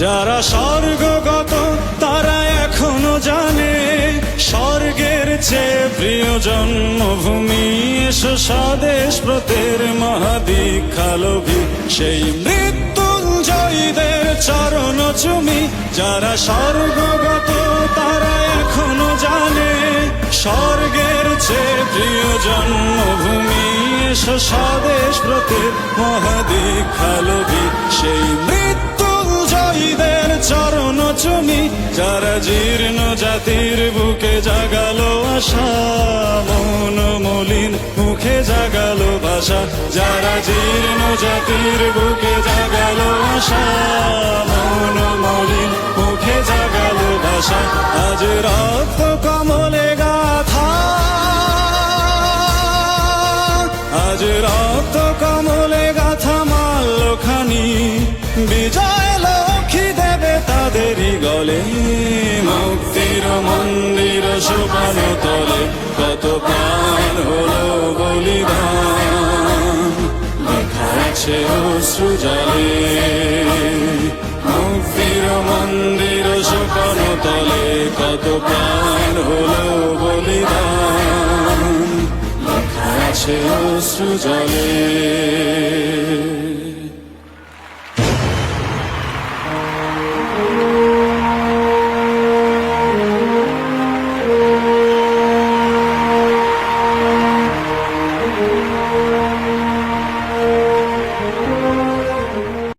যারা স্বর্গগত তারা এখনো জানে স্বর্গের চেয়ে প্রিয় জন্মভূমি। এসো স্বদেশ ব্রতের মহাদীক্ষালোভী সেই মৃত্যুঞ্জয়ীদের চরণ চুমি। যারা স্বর্গগত তারা এখনো জানে স্বর্গের চেয়ে প্রিয় জন্মভূমি। এসো স্বদেশ ব্রতের মহাদীক্ষালোভী সেই মৃত্যুঞ্জয়ীদের চরণ চুমি। যারা জীর্ণ জাতির বুকে জাগালো আশা মন মলিন মুখে জাগালো ভাষা। যারা জীর্ণ জাতির বুকে জাগালো আশা মন মলিন মুখে জাগালো ভাষা। আজ রক্ত কমলে গাথা, আজ রক্ত কমলে গাথা মাল্যখানি বিজয় লক্ষ্মী দেবে তাদেরই গলে। মুক্তির মন্দির সোপান তলে কত প্রাণ হলো বলিদান, লেখা আছে অশ্রু জলে। মুক্তির মন্দির সোপান তলে কত প্রাণ হলো বলিদান, লেখা আছে অশ্রু জলে।